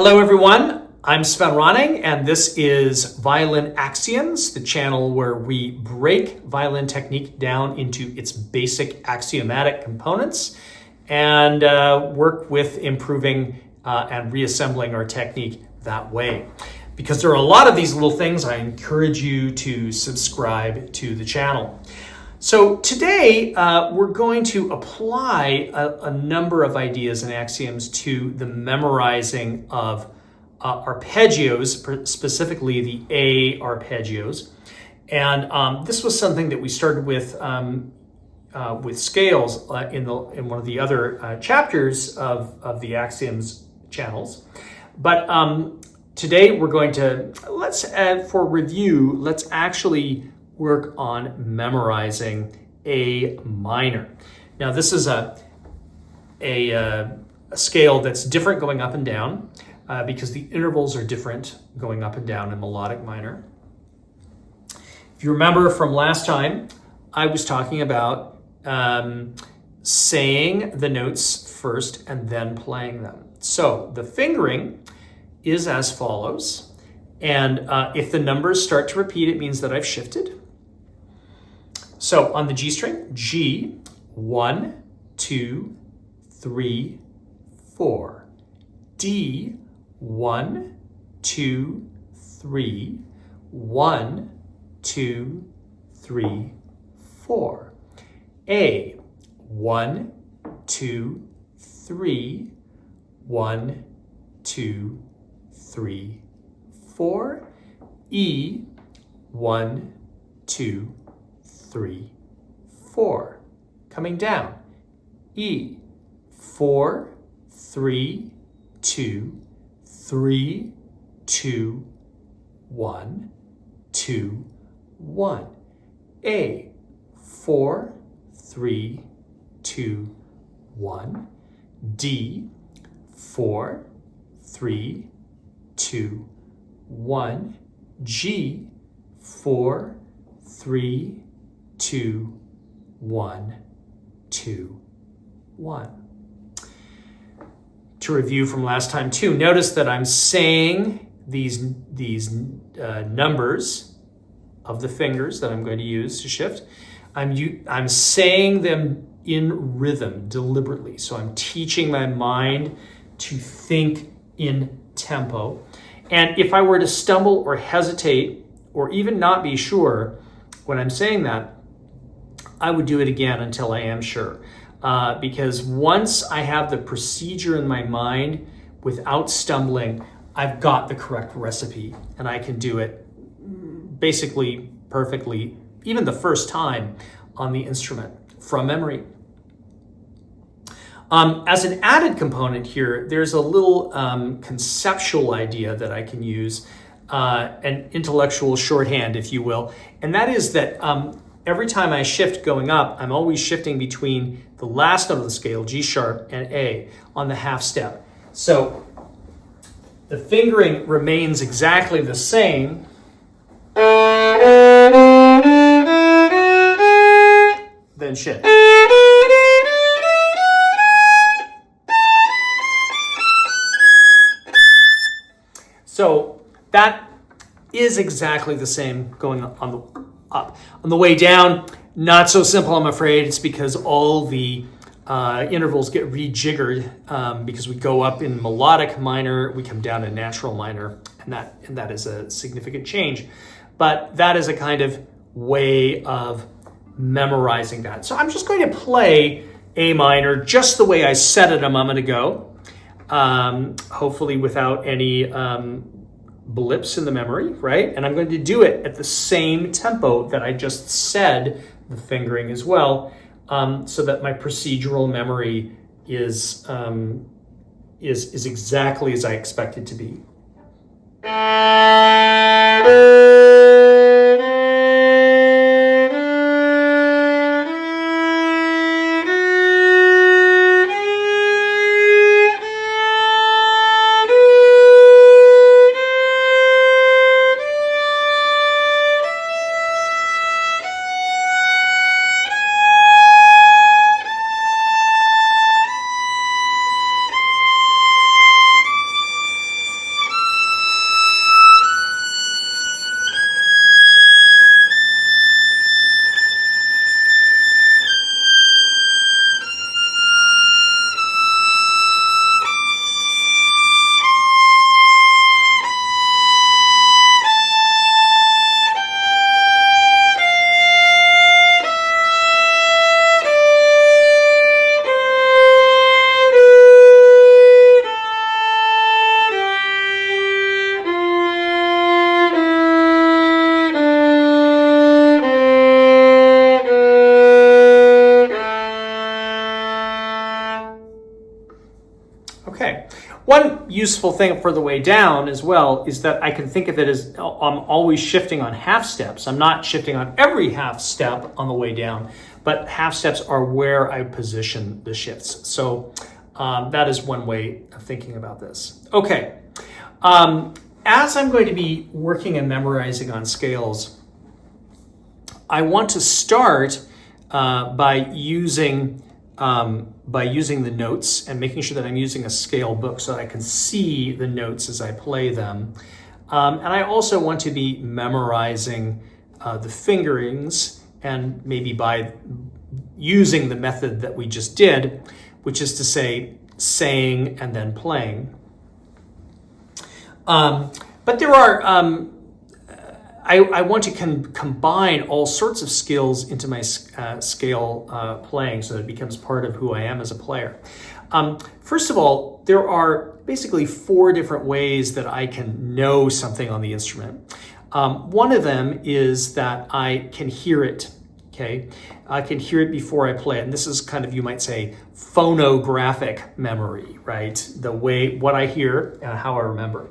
Hello everyone, I'm Sven Ronning and this is Violin Axioms, the channel where we break violin technique down into its basic axiomatic components and work with improving and reassembling our technique that way. Because there are a lot of these little things, I encourage you to subscribe to the channel. So today we're going to apply a number of ideas and axioms to the memorizing of arpeggios, specifically the A arpeggios. And this was something that we started with scales in one of the other chapters of the axioms channels. But today we're going to, for review, let's actually work on memorizing A minor. Now this is a scale that's different going up and down because the intervals are different going up and down in melodic minor. If you remember from last time, I was talking about saying the notes first and then playing them. So the fingering is as follows. And if the numbers start to repeat, it means that I've shifted. So on the G string, G, 1, 2, 3, 4. D, 1, 2, 3, 1, 2, 3, 4. A, 1, 2, 3, 1, 2, 3, 4. E, 1, 2, 3, 4. Coming down, E, 4, 3, 2, 3, 2, 1, 2, 1. A, 4, 3, 2, 1. D, 4, 3, 2, 1. G, 4, 3, 2, 1, 2, 1. To review from last time too, notice that I'm saying these numbers of the fingers that I'm going to use to shift. I'm saying them in rhythm deliberately. So I'm teaching my mind to think in tempo. And if I were to stumble or hesitate or even not be sure when I'm saying that, I would do it again until I am sure. Because once I have the procedure in my mind without stumbling, I've got the correct recipe and I can do it basically perfectly, even the first time on the instrument from memory. As an added component here, there's a little conceptual idea that I can use, an intellectual shorthand, if you will, and that is that every time I shift going up, I'm always shifting between the last note of the scale, G sharp, and A on the half step. So the fingering remains exactly the same. Then shift. So that is exactly the same going on the up. On the way down, not so simple, I'm afraid. It's because all the intervals get rejiggered because we go up in melodic minor, we come down in natural minor, and that is a significant change. But that is a kind of way of memorizing that. So I'm just going to play A minor just the way I said it a moment ago, hopefully without any blips in the memory, right? And I'm going to do it at the same tempo that I just said the fingering as well, so that my procedural memory is exactly as I expect it to be. One useful thing for the way down as well is that I can think of it as I'm always shifting on half steps. I'm not shifting on every half step on the way down, but half steps are where I position the shifts. So that is one way of thinking about this. Okay, as I'm going to be working and memorizing on scales, I want to start by using the notes and making sure that I'm using a scale book so that I can see the notes as I play them. And I also want to be memorizing the fingerings, and maybe by using the method that we just did, which is to say saying and then playing. But there are, I want to combine all sorts of skills into my scale playing so that it becomes part of who I am as a player. First of all, there are basically 4 different ways that I can know something on the instrument. One of them is that I can hear it, okay? I can hear it before I play it. And this is kind of, you might say, phonographic memory, right? The way, what I hear and how I remember.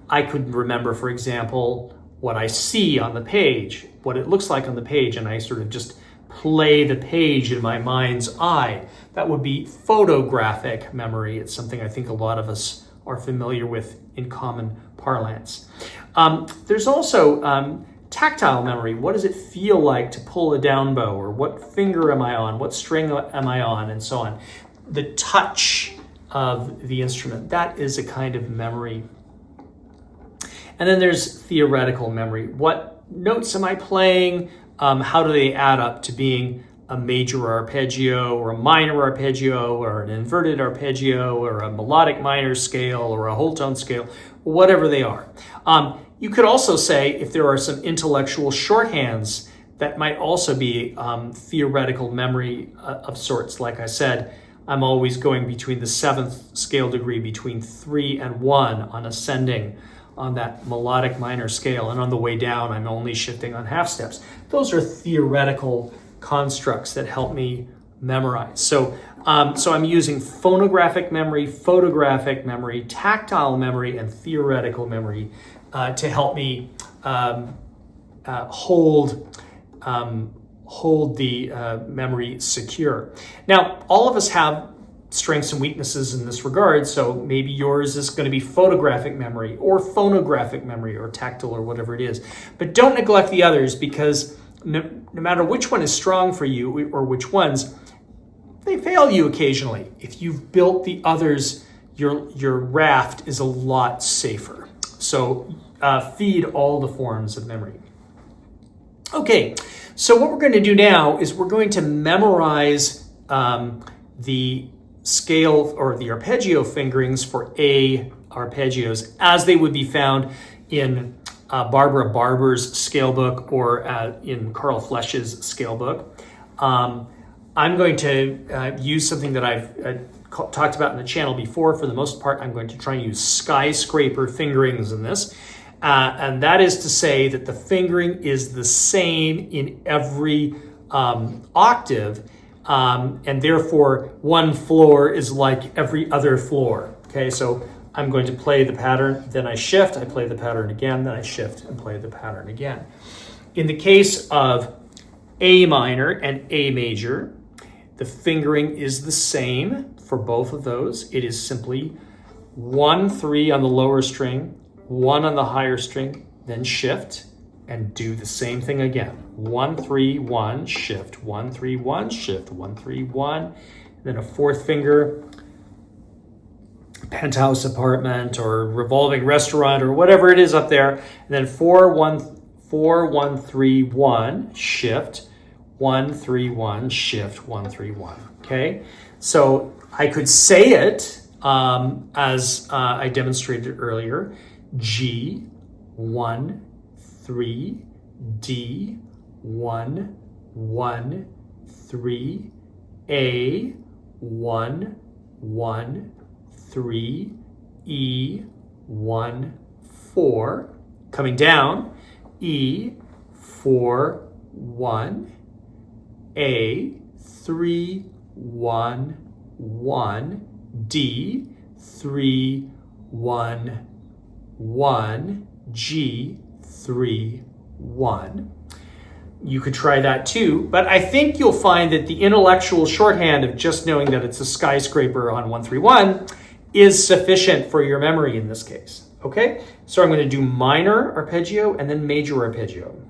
I could remember, for example, what I see on the page, what it looks like on the page, and I sort of just play the page in my mind's eye. That would be photographic memory. It's something I think a lot of us are familiar with in common parlance. There's also tactile memory. What does it feel like to pull a down bow, or what finger am I on, what string am I on, and so on. The touch of the instrument, that is a kind of memory. And then there's theoretical memory. What notes am I playing? How do they add up to being a major arpeggio or a minor arpeggio or an inverted arpeggio or a melodic minor scale or a whole tone scale, whatever they are. You could also say if there are some intellectual shorthands that might also be theoretical memory of sorts. Like I said, I'm always going between the 7th scale degree, between 3 and 1 on ascending on that melodic minor scale, and on the way down I'm only shifting on half steps. Those are theoretical constructs that help me memorize. So I'm using phonographic memory, photographic memory, tactile memory, and theoretical memory to help me hold the memory secure. Now, all of us have strengths and weaknesses in this regard, so maybe yours is going to be photographic memory or phonographic memory or tactile or whatever it is. But don't neglect the others, because no matter which one is strong for you or which ones, they fail you occasionally. If you've built the others, your raft is a lot safer. So feed all the forms of memory. Okay, so what we're going to do now is we're going to memorize the scale or the arpeggio fingerings for A arpeggios as they would be found in Barbara Barber's scale book or in Carl Flesch's scale book. I'm going to use something that I've talked about in the channel before. For the most part, I'm going to try and use skyscraper fingerings in this. And that is to say that the fingering is the same in every octave. And therefore, one floor is like every other floor. Okay, so I'm going to play the pattern, then I shift, I play the pattern again, then I shift and play the pattern again. In the case of A minor and A major, the fingering is the same for both of those. It is simply 1, 3 on the lower string, 1 on the higher string, then shift, and do the same thing again. 1, 3, 1, shift, 1, 3, 1, shift, 1, 3, 1, then a 4th finger, penthouse apartment or revolving restaurant or whatever it is up there, and then 4, 1, 4, 1, 3, 1, shift, 1, 3, 1, shift, 1, 3, 1. Okay, so I could say it as I demonstrated earlier: G, 1, 3, D, 1, 1, 3, A, 1, 1, 3, E, 1, 4. Coming down, E, 4, 1, A, 3, 1, 1, D, 3, 1, 1, G, 3, 1. You could try that too, but I think you'll find that the intellectual shorthand of just knowing that it's a skyscraper on 131 is sufficient for your memory in this case. Okay, so I'm going to do minor arpeggio and then major arpeggio.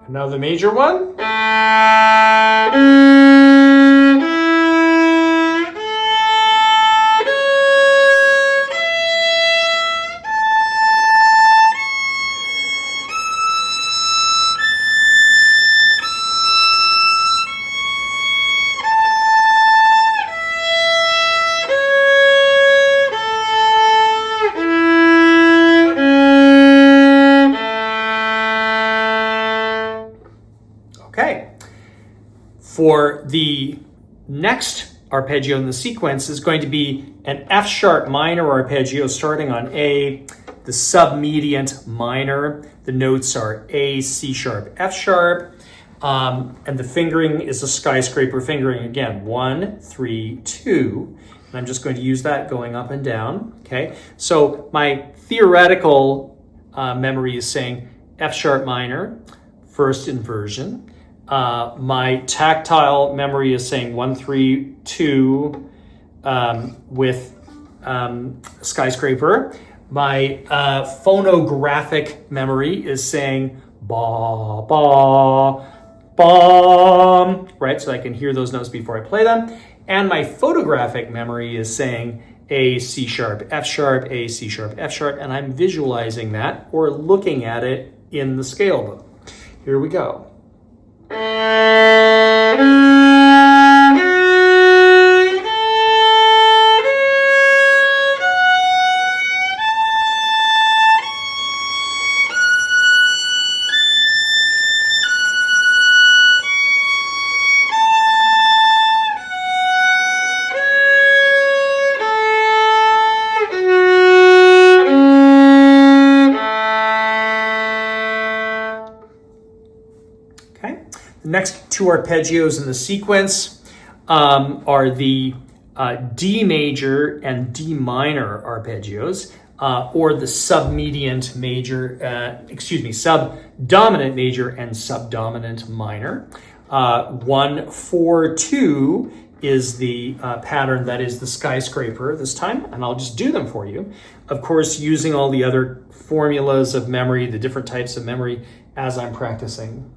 Now the major one. Okay. For the next arpeggio in the sequence is going to be an F sharp minor arpeggio starting on A, the submediant minor. The notes are A, C sharp, F sharp, and the fingering is a skyscraper fingering again, 1, 3, 2. And I'm just going to use that going up and down. Okay, so my theoretical memory is saying F sharp minor, first inversion. My tactile memory is saying 1, 3, 2 with skyscraper. My phonographic memory is saying ba, ba, ba, right? So I can hear those notes before I play them. And my photographic memory is saying A, C sharp, F sharp, A, C sharp, F sharp, and I'm visualizing that or looking at it in the scale book. Here we go. The next two arpeggios in the sequence are the D major and D minor arpeggios, or the submediant major, subdominant major and subdominant minor. 1, 4, 2 is the pattern that is the skyscraper this time, and I'll just do them for you. Of course, using all the other formulas of memory, the different types of memory as I'm practicing.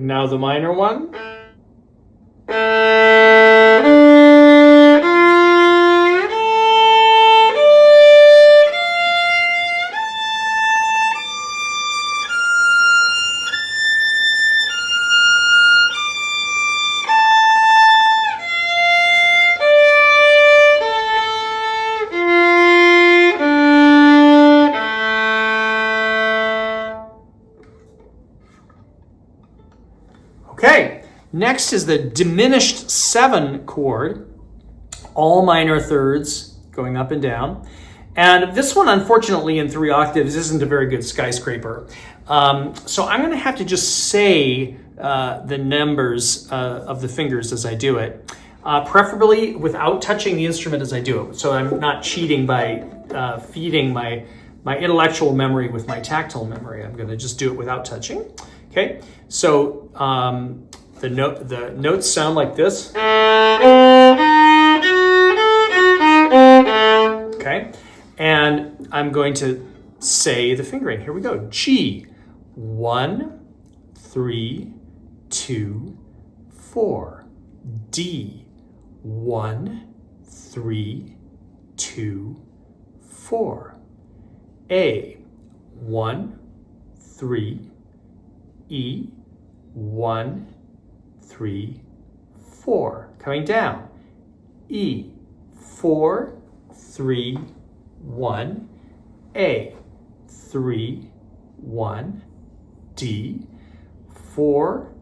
Now the minor one. Okay, next is the diminished 7 chord, all minor thirds going up and down. And this one, unfortunately, in 3 octaves isn't a very good skyscraper. So I'm going to have to just say the numbers of the fingers as I do it, preferably without touching the instrument as I do it. So I'm not cheating by feeding my intellectual memory with my tactile memory. I'm going to just do it without touching. Okay, so the notes sound like this. Okay, and I'm going to say the fingering. Here we go. G, 1, 3, 2, 4. D, 1, 3, 2, 4. A, 1, 3, E, 1, 3, 4. Coming down. E, 4, 3, 1. A, 3, 1. D, 4,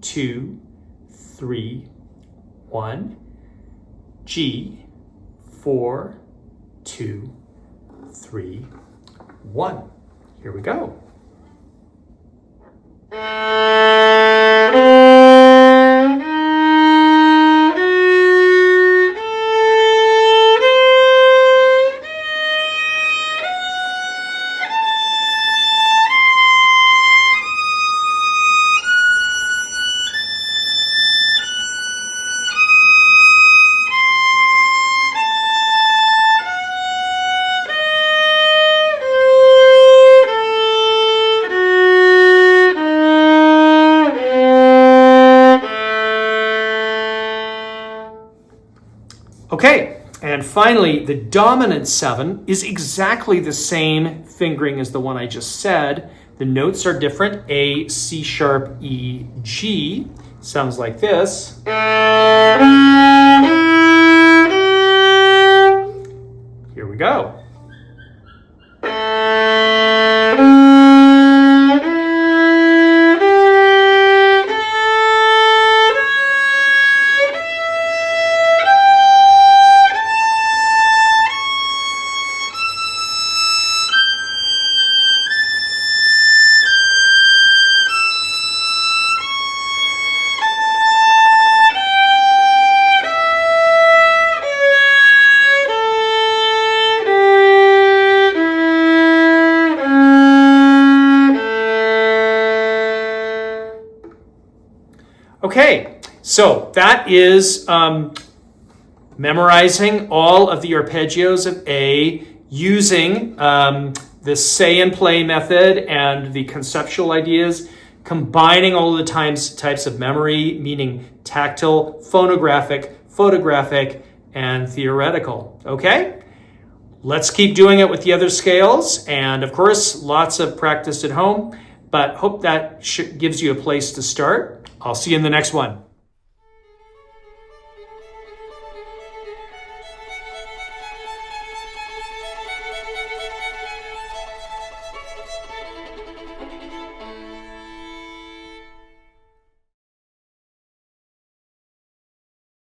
2, 3, 1. G, 4, 2, 3, 1. Here we go. Okay, and finally, the dominant 7 is exactly the same fingering as the one I just said. The notes are different. A, C sharp, E, G. Sounds like this. Here we go. Okay, so that is memorizing all of the arpeggios of A using the say and play method and the conceptual ideas, combining all of the types of memory, meaning tactile, phonographic, photographic, and theoretical. Okay? Let's keep doing it with the other scales, and of course, lots of practice at home, but hope that gives you a place to start. I'll see you in the next one.